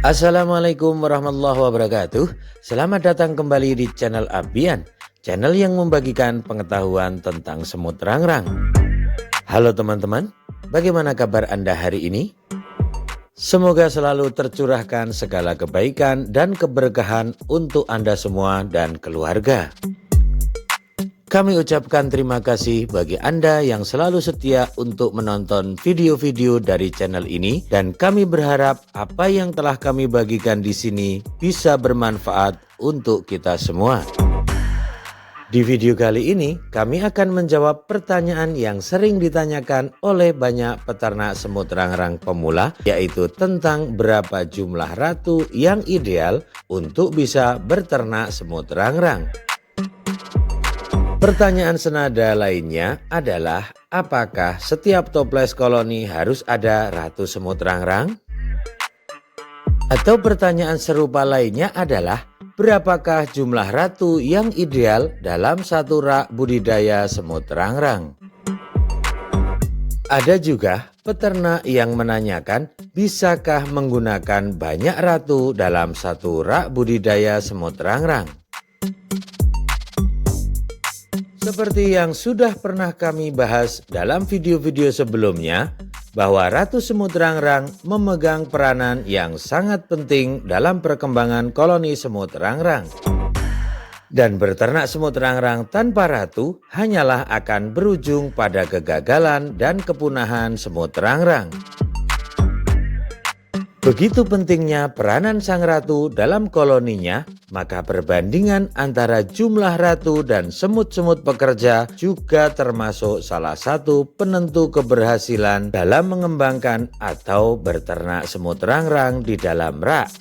Assalamualaikum warahmatullahi wabarakatuh. Selamat datang kembali di channel Abian, channel yang membagikan pengetahuan tentang semut rangrang. Halo teman-teman, bagaimana kabar Anda hari ini? Semoga selalu tercurahkan segala kebaikan dan keberkahan untuk Anda semua dan keluarga. Kami ucapkan terima kasih bagi Anda yang selalu setia untuk menonton video-video dari channel ini, dan kami berharap apa yang telah kami bagikan di sini bisa bermanfaat untuk kita semua. Di video kali ini, kami akan menjawab pertanyaan yang sering ditanyakan oleh banyak peternak semut rangrang pemula, yaitu tentang berapa jumlah ratu yang ideal untuk bisa berternak semut rangrang. Pertanyaan senada lainnya adalah, apakah setiap toples koloni harus ada ratu semut rangrang? Atau pertanyaan serupa lainnya adalah, berapakah jumlah ratu yang ideal dalam satu rak budidaya semut rangrang? Ada juga peternak yang menanyakan, bisakah menggunakan banyak ratu dalam satu rak budidaya semut rangrang? Seperti yang sudah pernah kami bahas dalam video-video sebelumnya, bahwa ratu semut rangrang memegang peranan yang sangat penting dalam perkembangan koloni semut rangrang. Dan berternak semut rangrang tanpa ratu hanyalah akan berujung pada kegagalan dan kepunahan semut rangrang. Begitu pentingnya peranan sang ratu dalam koloninya, maka perbandingan antara jumlah ratu dan semut-semut pekerja juga termasuk salah satu penentu keberhasilan dalam mengembangkan atau berternak semut rangrang di dalam rak.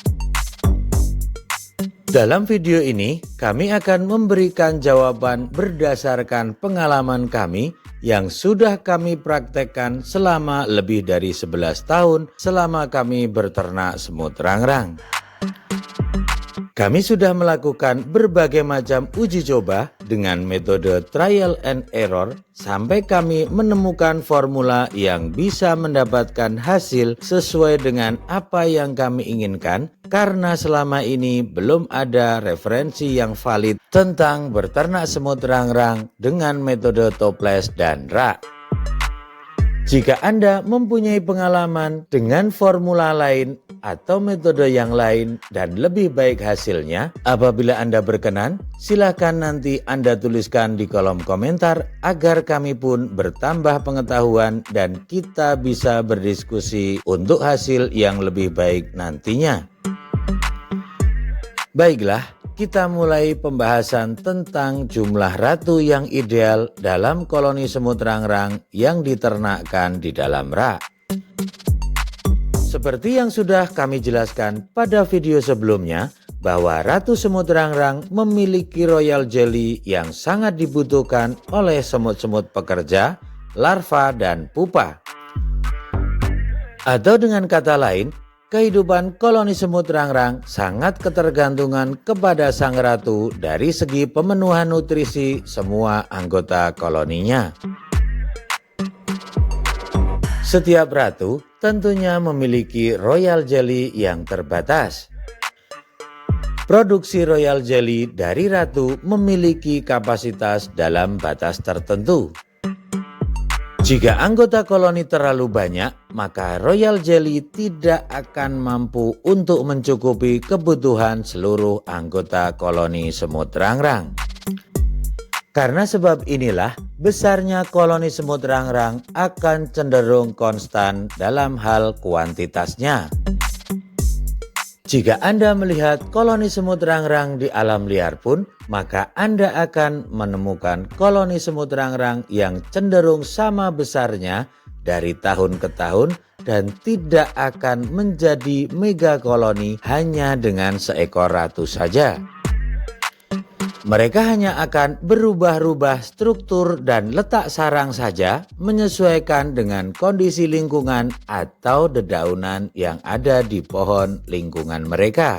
Dalam video ini, kami akan memberikan jawaban berdasarkan pengalaman kami yang sudah kami praktekkan selama lebih dari 11 tahun selama kami berternak semut rangrang. Kami sudah melakukan berbagai macam uji coba dengan metode trial and error sampai kami menemukan formula yang bisa mendapatkan hasil sesuai dengan apa yang kami inginkan, karena selama ini belum ada referensi yang valid tentang berternak semut rangrang dengan metode toples dan rak. Jika Anda mempunyai pengalaman dengan formula lain atau metode yang lain dan lebih baik hasilnya, apabila Anda berkenan, silakan nanti Anda tuliskan di kolom komentar agar kami pun bertambah pengetahuan dan kita bisa berdiskusi untuk hasil yang lebih baik nantinya. Baiklah, kita mulai pembahasan tentang jumlah ratu yang ideal dalam koloni semut rangrang yang diternakkan di dalam rak. Seperti yang sudah kami jelaskan pada video sebelumnya, bahwa ratu semut rangrang memiliki royal jelly yang sangat dibutuhkan oleh semut-semut pekerja, larva, dan pupa. Atau dengan kata lain, kehidupan koloni semut rangrang sangat ketergantungan kepada sang ratu dari segi pemenuhan nutrisi semua anggota koloninya. Setiap ratu tentunya memiliki royal jelly yang terbatas. Produksi royal jelly dari ratu memiliki kapasitas dalam batas tertentu. Jika anggota koloni terlalu banyak, maka royal jelly tidak akan mampu untuk mencukupi kebutuhan seluruh anggota koloni semut rangrang. Karena sebab inilah, besarnya koloni semut rangrang akan cenderung konstan dalam hal kuantitasnya. Jika Anda melihat koloni semut rangrang di alam liar pun, maka Anda akan menemukan koloni semut rangrang yang cenderung sama besarnya dari tahun ke tahun dan tidak akan menjadi mega koloni hanya dengan seekor ratu saja. Mereka hanya akan berubah-ubah struktur dan letak sarang saja menyesuaikan dengan kondisi lingkungan atau dedaunan yang ada di pohon lingkungan mereka.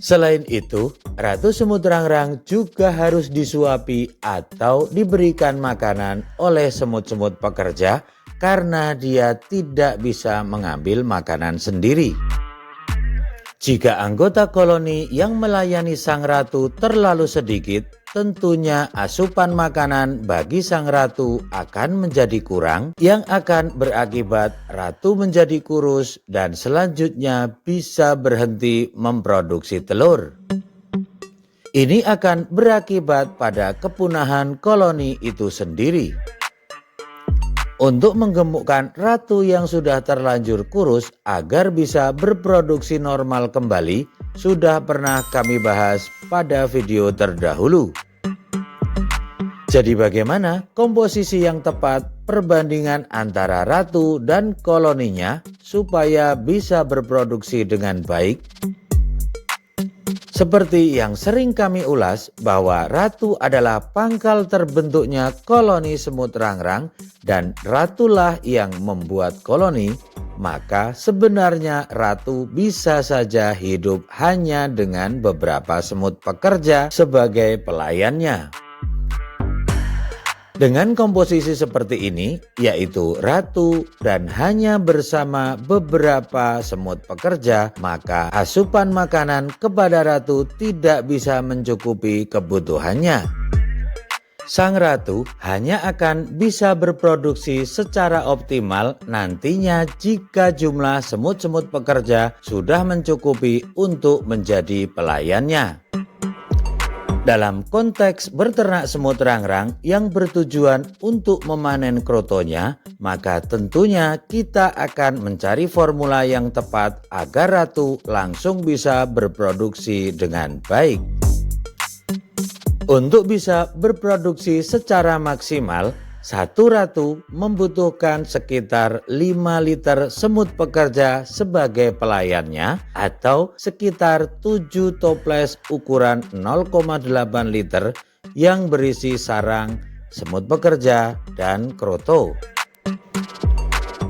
Selain itu, ratu semut rangrang juga harus disuapi atau diberikan makanan oleh semut-semut pekerja karena dia tidak bisa mengambil makanan sendiri. Jika anggota koloni yang melayani sang ratu terlalu sedikit, tentunya asupan makanan bagi sang ratu akan menjadi kurang, yang akan berakibat ratu menjadi kurus dan selanjutnya bisa berhenti memproduksi telur. Ini akan berakibat pada kepunahan koloni itu sendiri. Untuk menggemukkan ratu yang sudah terlanjur kurus agar bisa berproduksi normal kembali, sudah pernah kami bahas pada video terdahulu. Jadi bagaimana komposisi yang tepat perbandingan antara ratu dan koloninya supaya bisa berproduksi dengan baik? Seperti yang sering kami ulas bahwa ratu adalah pangkal terbentuknya koloni semut rangrang dan ratulah yang membuat koloni, maka sebenarnya ratu bisa saja hidup hanya dengan beberapa semut pekerja sebagai pelayannya. Dengan komposisi seperti ini, yaitu ratu dan hanya bersama beberapa semut pekerja, maka asupan makanan kepada ratu tidak bisa mencukupi kebutuhannya. Sang ratu hanya akan bisa berproduksi secara optimal nantinya jika jumlah semut-semut pekerja sudah mencukupi untuk menjadi pelayannya. Dalam konteks berternak semut rangrang yang bertujuan untuk memanen krotonya, maka tentunya kita akan mencari formula yang tepat agar ratu langsung bisa berproduksi dengan baik. Untuk bisa berproduksi secara maksimal, satu ratu membutuhkan sekitar 5 liter semut pekerja sebagai pelayannya atau sekitar 7 toples ukuran 0,8 liter yang berisi sarang, semut pekerja, dan kroto.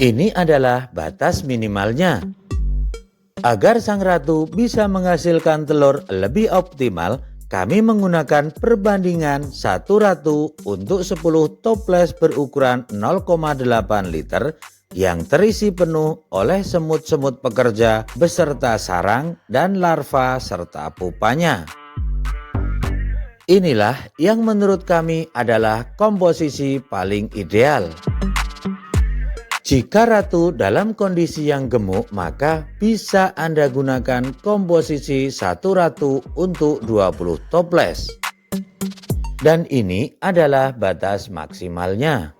Ini adalah batas minimalnya. Agar sang ratu bisa menghasilkan telur lebih optimal, kami menggunakan perbandingan 1 ratu untuk 10 toples berukuran 0,8 liter yang terisi penuh oleh semut-semut pekerja beserta sarang dan larva serta pupanya. Inilah yang menurut kami adalah komposisi paling ideal. Jika ratu dalam kondisi yang gemuk, maka bisa Anda gunakan komposisi 1 ratu untuk 20 toples. Dan ini adalah batas maksimalnya.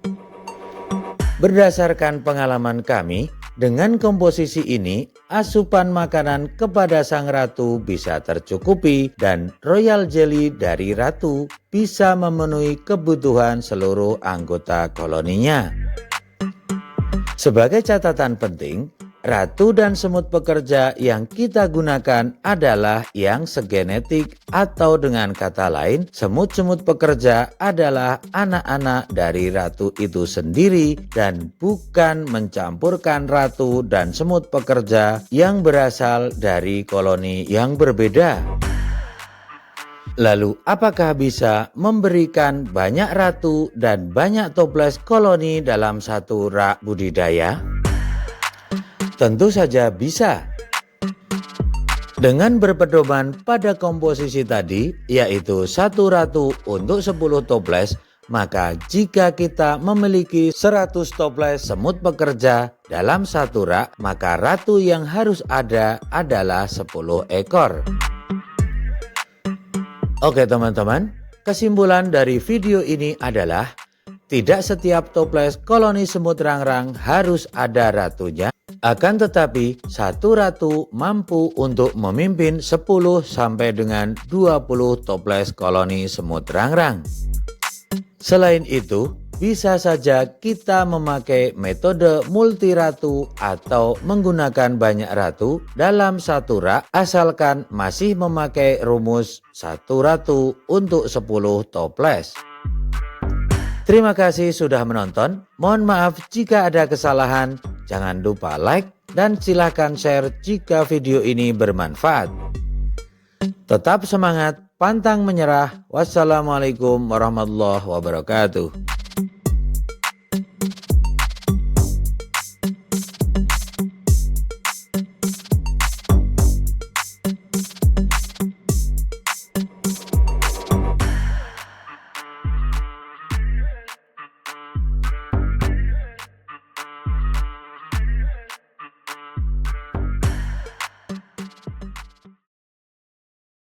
Berdasarkan pengalaman kami, dengan komposisi ini, asupan makanan kepada sang ratu bisa tercukupi dan royal jelly dari ratu bisa memenuhi kebutuhan seluruh anggota koloninya. Sebagai catatan penting, ratu dan semut pekerja yang kita gunakan adalah yang segenetik atau dengan kata lain, semut-semut pekerja adalah anak-anak dari ratu itu sendiri dan bukan mencampurkan ratu dan semut pekerja yang berasal dari koloni yang berbeda. Lalu apakah bisa memberikan banyak ratu dan banyak toples koloni dalam satu rak budidaya? Tentu saja bisa. Dengan berpedoman pada komposisi tadi, yaitu 1 ratu untuk 10 toples, maka jika kita memiliki 100 toples semut pekerja dalam satu rak, maka ratu yang harus ada adalah 10 ekor. Oke teman-teman, kesimpulan dari video ini adalah tidak setiap toples koloni semut rangrang harus ada ratunya, akan tetapi satu ratu mampu untuk memimpin 10 sampai dengan 20 toples koloni semut rangrang. Selain itu, bisa saja kita memakai metode multi ratu atau menggunakan banyak ratu dalam satu rak asalkan masih memakai rumus 1 ratu untuk 10 toples. Terima kasih sudah menonton. Mohon maaf jika ada kesalahan. Jangan lupa like dan silakan share jika video ini bermanfaat. Tetap semangat, pantang menyerah. Wassalamualaikum warahmatullahi wabarakatuh.